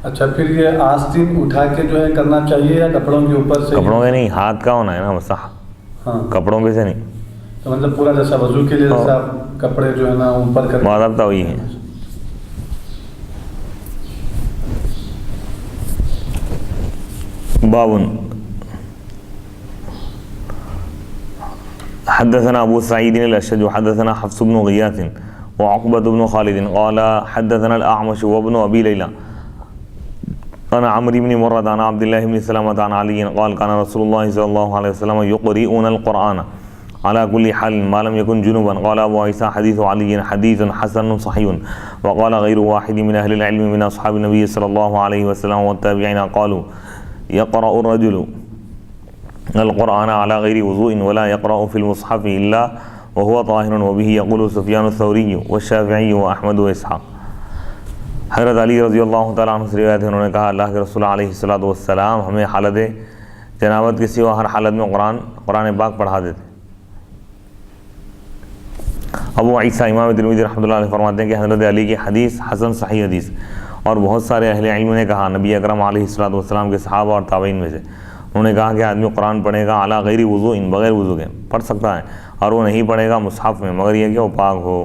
اچھا، پھر یہ آستین اٹھا کے جو ہے کرنا چاہیے یا کپڑوں کے اوپر سے؟ کپڑوں کے نہیں، ہاتھ کا ہونا ہے نا مسح، ہاں کپڑوں پہ سے نہیں. تو مطلب پورا جیسا وضو کے لیے جیسا کپڑے جو ہے نا اوپر کر باضابطہ وہی ہے. باب حدثنا ابو سعید الاشج حدثنا حفص بن غیاث وعقبة بن خالد قال حدثنا الاعمش وابن ابي ليلى عن عمرو بن مرة عن عبد الله بن سلمة عن علي قال كان رسول الله صلى الله عليه وسلم يقرئون القرآن على كل حال ما لم يكن جنوبا. قال ابو عيسى حديث علي حديث حسن صحيح. وقال غير واحد من اهل العلم من اصحاب النبي صلى الله عليه وسلم والتابعين قالوا يقرأ الرجل القرآن على غير وضوء ولا يقرأ في المصحف إلا وهو طاهر. وبه يقول سفيان الثوري والشافعي وأحمد وإسحاق. حضرت علی رضی اللہ تعالیٰ عنہ سے روایت ہے، انہوں نے کہا اللہ کے رسول علیہ الصلوۃ والسلام ہمیں حالت جنابت کے سوا ہر حالت میں قرآن پاک پڑھا دیتے. ابو عیسیٰ امام ترمذی رحمۃ اللہ علیہ فرماتے ہیں کہ حضرت علی کی حدیث حسن صحیح حدیث، اور بہت سارے اہل علم نے کہا نبی اکرم علیہ الصلوۃ والسلام کے صحابہ اور تابعین میں سے، انہوں نے کہا کہ آدمی قرآن پڑھے گا علی غیر وضوء، بغیر وضو کے پڑھ سکتا ہے، اور وہ نہیں پڑھے گا مصحف میں مگر یہ کہ وہ پاک ہو.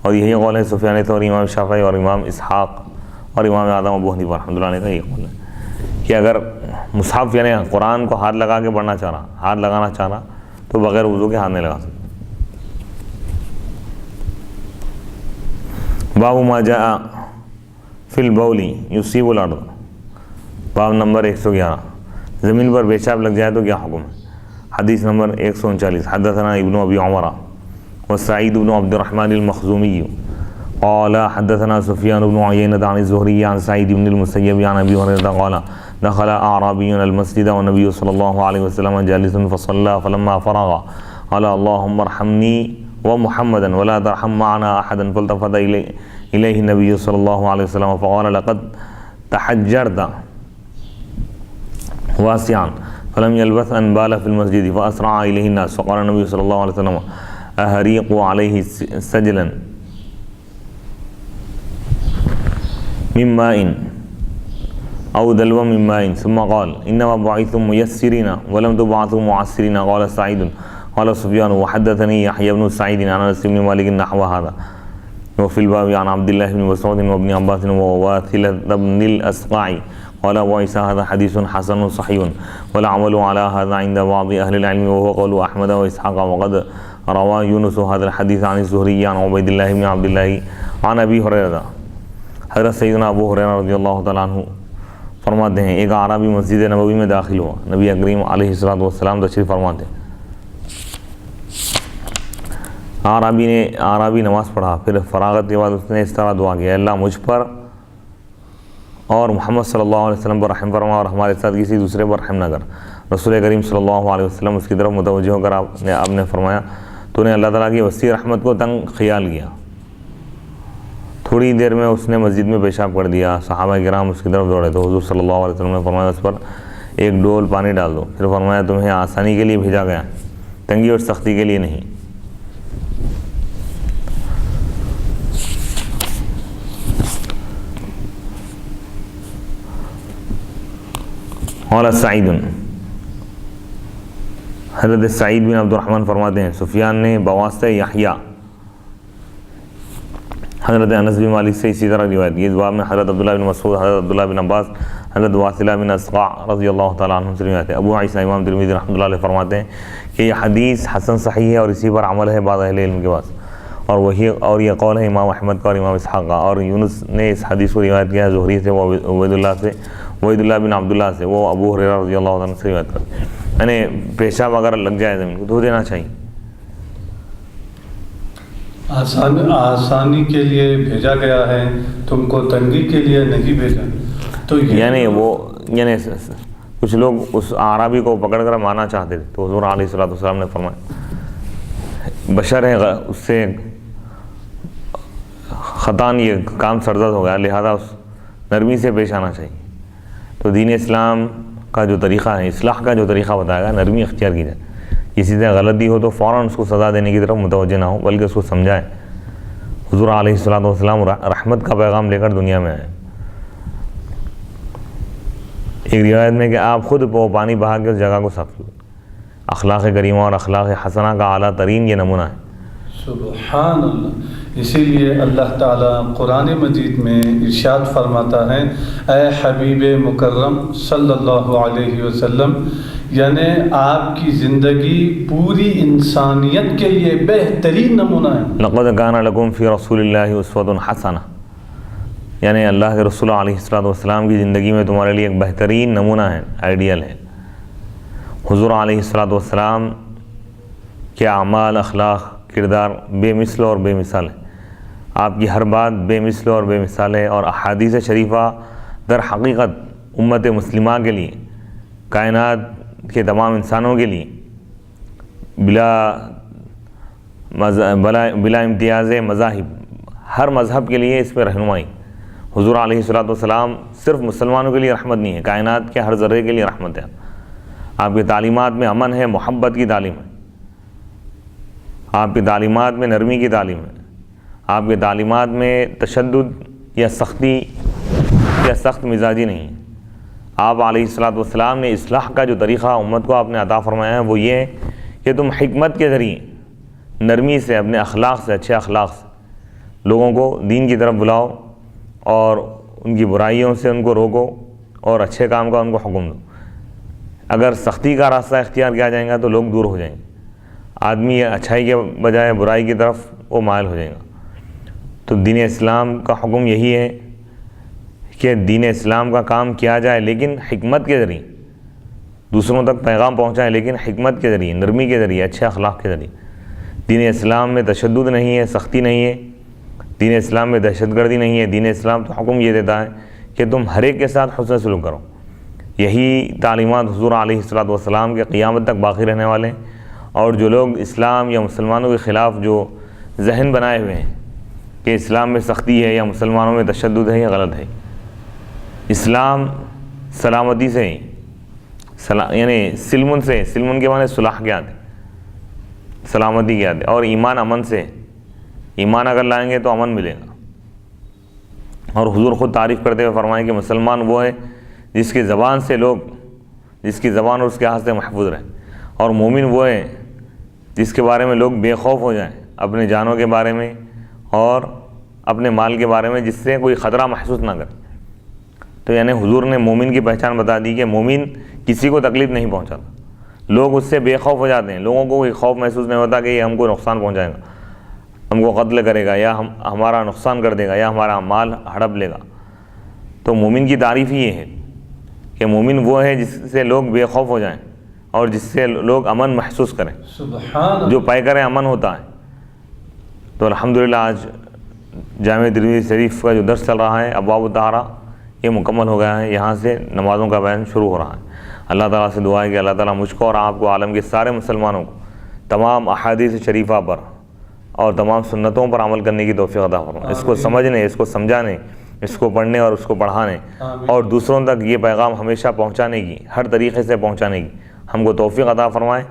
اور یہی قول ہے سفیان ثوری، امام شافعی اور امام اسحاق اور امام اعظم ابو حنیفہ رحمۃ اللہ علیہ کا یہ قول ہے کہ اگر مصحف یعنی قرآن کو ہاتھ لگا کے پڑھنا چاہ رہا، ہاتھ لگانا چاہ رہا تو بغیر وضو کے ہاتھ نہیں لگا سکتا. باب ما جاء فی البول یصیب الارض، باب نمبر 111، زمین پر پیشاب لگ جائے تو کیا حکم ہے. حدیث نمبر 139. حدثنا ابن ابی عمر وسعید بن عبد الرحمن المخزومی قال حدثنا سفیان بن عیینة عن الزہری عن سعید بن المسیب عن ابی ہریرہ قال دخل اعرابی المسجد والنبی صلی اللہ علیہ وسلم جالس فصلى فلما فرغ قال اللهم ارحمنی ومحمدا ولا ترحم معنا احدا فالتفت الیہ النبی صلی اللہ علیہ وسلم فقال لقد تحجرت واسعا فلم يلبث ان بال في المسجد فاسرع اليه الناس فقال النبي صلى الله عليه وسلم احريقوا عليه سجلا من ماء او دلوا من ماء ثم قال انما بعثتم ميسرين ولم تبعثوا معسرين. قال سعيد قال سفيان وحدثني يحيى بن سعيد عن انس بن مالك نحو هذا. وفي الباب عن عبد الله بن مسعود وابن عباس وواثلة بن الأسقع قال ابو عيسى هذا حديث حسن صحيح والعمل على هذا عند بعض اهل العلم وهو قول احمد واسحاق. وقد روى يونس هذا الحديث عن الزهري عن عبيد الله بن عبد الله عن ابي هريرة. حضرت سیدنا ابو ہریرہ رضی اللہ تعالیٰ عنہ فرماتے ہیں ایک عربی مسجد نبوی میں داخل ہوا، نبی کریم علیہ الصلوۃ والسلام تشریف فرماتے. عربی نماز پڑھا، پھر فراغت کے بعد اس نے اس طرح دعا کیا اللہ مجھ پر اور محمد صلی اللہ علیہ وسلم پر رحم فرما اور ہمارے ساتھ کسی دوسرے پر رحم نہ کر. رسول کریم صلی اللہ علیہ وسلم اس کی طرف متوجہ ہو کر آپ نے فرمایا تو نے اللہ تعالیٰ کی وسیع رحمت کو تنگ خیال کیا. تھوڑی دیر میں اس نے مسجد میں پیشاب کر دیا، صحابہ کرام اس کی طرف دوڑے تو حضور صلی اللہ علیہ وسلم نے فرمایا اس پر ایک ڈول پانی ڈال دو. پھر فرمایا تمہیں آسانی کے لیے بھیجا گیا، تنگی اور سختی کے لیے نہیں. قال سعید، حضرت سعید بن عبد الرحمن فرماتے ہیں سفیان نے بواسطہ یحییٰ حضرت انس بن مالک سے اسی طرح روایت کی. اس باب میں حضرت عبداللہ بن مسعود، حضرت عبداللہ بن عباس، حضرت واثلہ بن اسقع رضی اللہ تعالیٰ عنہ سے روایت ہے. ابو عیسیٰ امام ترمذی رحمۃ اللہ علیہ فرماتے ہیں کہ یہ حدیث حسن صحیح ہے اور اسی پر عمل ہے بعض اہل علم کے پاس، اور یہ قول ہے امام احمد کا اور امام اسحاق کا. اور یونس نے اس حدیث کو روایت کیا ہے زہری سے، وہ عبید اللہ بن عبداللہ سے، وہ ابو ہریرہ رضی اللہ عنہ سے روایت کرتے ہیں. یعنی پیشاب اگر لگ جائے زمین کو دھو دینا چاہیے. آسانی کے لیے بھیجا گیا ہے، تم کو تنگی کے لیے نہیں بھیجا. تو یعنی کچھ لوگ اس اعرابی کو پکڑ کر مارنا چاہتے تھے تو حضور علیہ الصلوۃ والسلام نے فرمایا بشر ہے، اس سے خطاً یہ کام سرزد ہو گیا، لہذا اس نرمی سے پیش آنا چاہیے. تو دین اسلام کا جو طریقہ ہے، اصلاح کا جو طریقہ بتائے گا، نرمی اختیار کی جائے. کسی سے غلطی ہو تو فوراً اس کو سزا دینے کی طرف متوجہ نہ ہو بلکہ اس کو سمجھائے. حضور علیہ الصلوۃ والسلام رحمت کا پیغام لے کر دنیا میں آئے. ایک روایت میں کہ آپ خود وہ پانی بہا کے اس جگہ کو صاف کیے. اخلاق کریمہ اور اخلاق حسنہ کا اعلیٰ ترین یہ نمونہ ہے. سبحان اللہ. اسی لیے اللہ تعالیٰ قرآن مجید میں ارشاد فرماتا ہے اے حبیب مکرم صلی اللہ علیہ وسلم، یعنی آپ کی زندگی پوری انسانیت کے لیے بہترین نمونہ ہے. لقد کان لکم فی رسول اللہ اسوۃ حسنہ، یعنی اللہ کے رسول علیہ السلام کی زندگی میں تمہارے لیے ایک بہترین نمونہ ہے، آئیڈیل ہے. حضور علیہ السلام کے اعمال، اخلاق، کردار بے مثل اور بے مثال ہے. آپ کی ہر بات بے مثل اور بے مثال ہے. اور احادیث شریفہ در حقیقت امت مسلمہ کے لیے، کائنات کے تمام انسانوں کے لیے بلا امتیاز مذاہب، ہر مذہب کے لیے اس پہ رہنمائی. حضور علیہ السلام صرف مسلمانوں کے لیے رحمت نہیں ہے، کائنات کے ہر ذرے کے لیے رحمت ہے. آپ کی تعلیمات میں امن ہے، محبت کی تعلیم ہے. آپ کی تعلیمات میں نرمی کی تعلیم ہے. آپ کی تعلیمات میں تشدد یا سختی یا سخت مزاجی نہیں ہے. آپ علیہ السلام نے اصلاح کا جو طریقہ امت کو آپ نے عطا فرمایا ہے وہ یہ ہے کہ تم حکمت کے ذریعے، نرمی سے، اپنے اخلاق سے، اچھے اخلاق سے لوگوں کو دین کی طرف بلاؤ اور ان کی برائیوں سے ان کو روکو اور اچھے کام کا ان کو حکم دو. اگر سختی کا راستہ اختیار کیا جائے گا تو لوگ دور ہو جائیں گے. آدمی اچھائی کے بجائے برائی کی طرف وہ مائل ہو جائے گا. تو دین اسلام کا حکم یہی ہے کہ دین اسلام کا کام کیا جائے لیکن حکمت کے ذریعے، دوسروں تک پیغام پہنچائے لیکن حکمت کے ذریعے، نرمی کے ذریعے، اچھے اخلاق کے ذریعے. دین اسلام میں تشدد نہیں ہے، سختی نہیں ہے. دین اسلام میں دہشت گردی نہیں ہے. دین اسلام تو حکم یہ دیتا ہے کہ تم ہر ایک کے ساتھ حسن سلوک کرو. یہی تعلیمات حضور علیہ السلام کے قیامت تک باقی رہنے والے ہیں. اور جو لوگ اسلام یا مسلمانوں کے خلاف جو ذہن بنائے ہوئے ہیں کہ اسلام میں سختی ہے یا مسلمانوں میں تشدد ہے، یہ غلط ہے. اسلام سلامتی سے یعنی سلمن کے معنی صلح کے آتے، سلامتی کے آتے. اور ایمان امن سے، ایمان اگر لائیں گے تو امن ملے گا. اور حضور خود تعریف کرتے ہوئے فرمائیں کہ مسلمان وہ ہے جس کی زبان اور اس کے ہاتھ سے محفوظ رہے. اور مومن وہ ہے جس کے بارے میں لوگ بے خوف ہو جائیں، اپنے جانوں کے بارے میں اور اپنے مال کے بارے میں، جس سے کوئی خطرہ محسوس نہ کرے. تو یعنی حضور نے مومن کی پہچان بتا دی کہ مومن کسی کو تکلیف نہیں پہنچاتا. لوگ اس سے بے خوف ہو جاتے ہیں. لوگوں کو کوئی خوف محسوس نہیں ہوتا کہ یہ ہم کو نقصان پہنچائے گا، ہم کو قتل کرے گا، یا ہمارا نقصان کر دے گا، یا ہمارا مال ہڑپ لے گا. تو مومن کی تعریف ہی یہ ہے کہ مومن وہ ہے جس سے لوگ بے خوف ہو جائیں اور جس سے لوگ امن محسوس کریں. جو پائے کریں امن ہوتا ہے. تو الحمدللہ آج جامع ترمذی شریف کا جو درس چل رہا ہے ابواب الطہارہ، یہ مکمل ہو گیا ہے. یہاں سے نمازوں کا بیان شروع ہو رہا ہے. اللہ تعالیٰ سے دعا ہے کہ اللہ تعالیٰ مجھ کو اور آپ کو، عالم کے سارے مسلمانوں کو تمام احادیث شریفہ پر اور تمام سنتوں پر عمل کرنے کی توفیق عطا فرمائے. اس کو سمجھنے، اس کو سمجھانے، اس کو پڑھنے اور اس کو پڑھانے اور دوسروں تک یہ پیغام ہمیشہ پہنچانے کی، ہر طریقے سے پہنچانے کی ہم کو توفیق عطا فرمائے.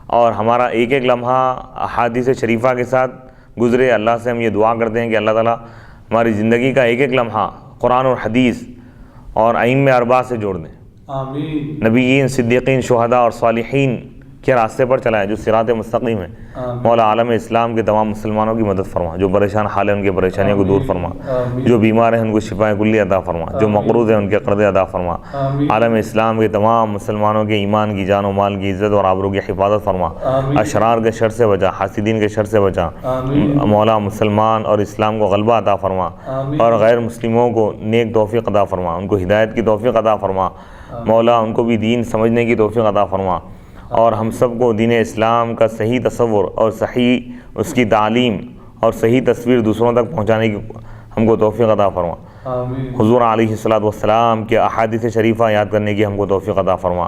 اور ہمارا ایک ایک لمحہ احادیث شریفہ کے ساتھ گزرے. اللہ سے ہم یہ دعا کرتے ہیں کہ اللہ تعالیٰ ہماری زندگی کا ایک ایک لمحہ قرآن اور حدیث اور ائمہ اربعہ سے جوڑ دیں. آمین. نبیین، صدیقین، شہداء اور صالحین کے راستے پر چلائے جو صراط مستقیم ہے. مولا عالم اسلام کے تمام مسلمانوں کی مدد فرما. جو پریشان حال ہیں ان کی پریشانیوں کو دور فرما. جو بیمار ہیں ان کو شفا کلی عطا فرما. جو مقروض ہیں ان کے قرضے عطا فرما. عالم اسلام کے تمام مسلمانوں کے ایمان کی، جان و مال کی، عزت اور آبرو کی حفاظت فرما. اشرار کے شر سے بچا، حاسدین کے شر سے بچا. مولا مسلمان اور اسلام کو غلبہ عطا فرما اور غیر مسلموں کو نیک توفیق عطا فرما. ان کو ہدایت کی توفیق عطا فرما. مولا ان کو بھی دین سمجھنے کی توفیق عطا فرما. اور ہم سب کو دین اسلام کا صحیح تصور اور صحیح اس کی تعلیم اور صحیح تصویر دوسروں تک پہنچانے کی ہم کو توفیق عطا فرما. حضور علیہ السلام کے احادیث شریفہ یاد کرنے کی ہم کو توفیق عطا فرما.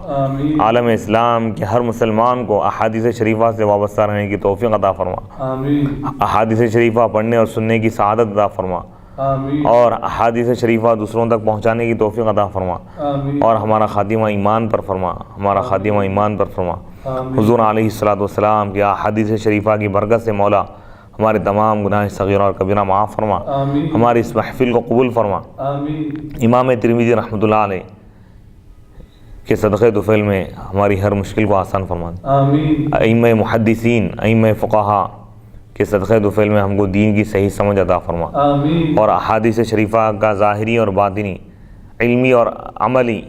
عالم اسلام کے ہر مسلمان کو احادیث شریفہ سے وابستہ رہنے کی توفیق عطا فرما. احادیث شریفہ پڑھنے اور سننے کی سعادت عطا فرما اور احادیث شریفہ دوسروں تک پہنچانے کی توفیق عطا فرما. اور ہمارا خاتمہ ایمان پر فرما، ہمارا خاتمہ ایمان پر فرما. حضور علیہ السلام کی احادیث شریفہ کی برکت سے مولا ہمارے تمام گناہ صغیرہ اور کبیرہ معاف فرما. ہماری اس محفل کو قبول فرما. امام ترمذی رحمۃ اللہ علیہ کہ صدقے طفیل میں ہماری ہر مشکل کو آسان فرما دے. آمین. ائمہ محدثین، ائمہ فقہا کہ صدقے طفیل میں ہم کو دین کی صحیح سمجھ عطا فرما. آمین. اور احادیث شریفہ کا ظاہری اور باطنی، علمی اور عملی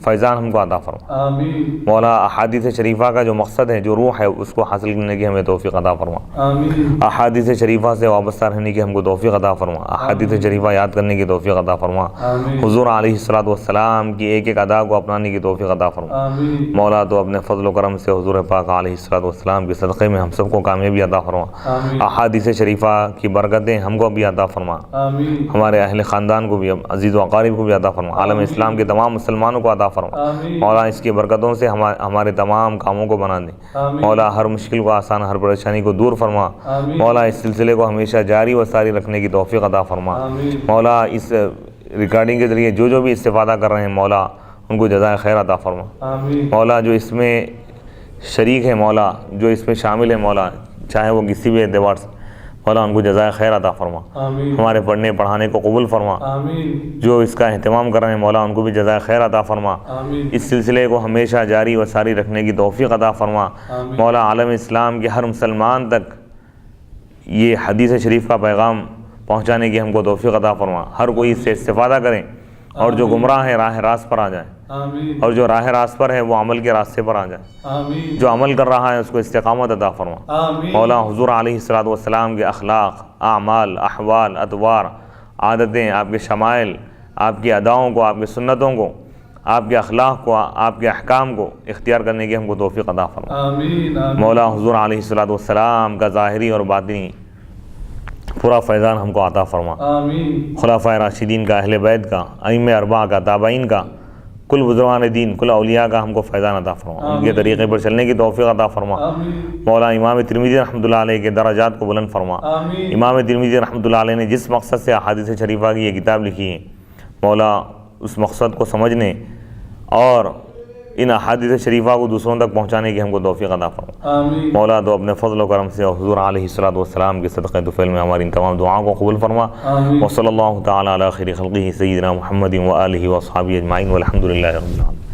فیضان ہم کو عطا فرما. آمین. مولا احادیث شریفہ کا جو مقصد ہے، جو روح ہے، اس کو حاصل کرنے کی ہمیں توفیق عطا فرما. آمین. احادیث شریفہ سے وابستہ رہنے کی ہم کو توفیق عطا فرما. احادیث شریفہ یاد کرنے کی توفیق عطا فرما. آمین. حضور علیہ الصلوۃ والسلام کی ایک ایک ادا کو اپنانے کی توفیق عطا فرما. آمین. مولا تو اپنے فضل و کرم سے حضور پاک علیہ الصلوۃ والسلام کے صدقے میں ہم سب کو کامیابی عطا فرما. آمین. احادیث شریفہ کی برکتیں ہم کو بھی عطا فرما. آمین. ہمارے اہل خاندان کو بھی، عزیز و اقارب کو بھی عطا فرما. عالم اسلام کے تمام مسلمانوں کو عطا فرما. آمین. مولا اس کی برکتوں سے ہمارے تمام کاموں کو بنا دے. آمین. مولا ہر مشکل کو آسان، ہر پریشانی کو دور فرما. آمین. مولا اس سلسلے کو ہمیشہ جاری و ساری رکھنے کی توفیق عطا فرما. آمین. مولا اس ریکارڈنگ کے ذریعے جو بھی استفادہ کر رہے ہیں مولا ان کو جزائے خیر عطا فرما. آمین. مولا جو اس میں شریک ہے، مولا جو اس میں شامل ہے، مولا چاہے وہ کسی بھی اعتبار سے، مولا ان کو جزائے خیر عطا فرما. آمین. ہمارے پڑھنے پڑھانے کو قبول فرما. آمین. جو اس کا اہتمام کر رہے ہیں مولا ان کو بھی جزائے خیر عطا فرما. آمین. اس سلسلے کو ہمیشہ جاری و ساری رکھنے کی توفیق عطا فرما. آمین. مولا عالم اسلام کے ہر مسلمان تک یہ حدیث شریف کا پیغام پہنچانے کی ہم کو توفیق عطا فرما. ہر کوئی اس سے استفادہ کریں، اور جو گمراہ ہے راہ راست پر آ جائیں، آمین. اور جو راہ راست پر ہے وہ عمل کے راستے پر آ جائیں. آمین. جو عمل کر رہا ہے اس کو استقامت عطا فرما. آمین. مولا حضور علیہ الصلوۃ والسلام کے اخلاق، اعمال، احوال، اطوار، عادتیں، آپ کے شمائل، آپ کی اداؤں کو، آپ کی سنتوں کو، آپ کے اخلاق کو، آپ کے احکام کو اختیار کرنے کی ہم کو توفیق عطا فرما. آمین. آمین. مولا حضور علیہ الصلوۃ والسلام کا ظاہری اور باطنی پورا فیضان ہم کو عطا فرما. آمین. خلفائے راشدین کا، اہل بیت کا، ائمہ اربعہ کا، تابعین کا، کل بزرگان دین، کل اولیاء کا ہم کو فیضان عطا فرما. ان کے طریقے پر چلنے کی توفیق عطا فرما. آمین. مولا امام ترمذی رحمۃ اللہ علیہ کے درجات کو بلند فرما. آمین. امام ترمذی رحمۃ اللہ علیہ نے جس مقصد سے احادیث شریفہ کی یہ کتاب لکھی ہے، مولا اس مقصد کو سمجھنے اور ان احادیث شریفہ کو دوسروں تک پہنچانے کی ہم کو توفیق عطا فرما. آمین. مولا تو اپنے فضل و کرم سے حضور علیہ الصلوۃ والسلام کے صدقے طفیل میں ہماری ان تمام دعاؤں کو قبول فرما. آمین. وصلی اللہ تعالی علی خیر خلقہ سیدنا محمد و آلہ و اصحابہ اجمعین والحمد للہ رب العالمین.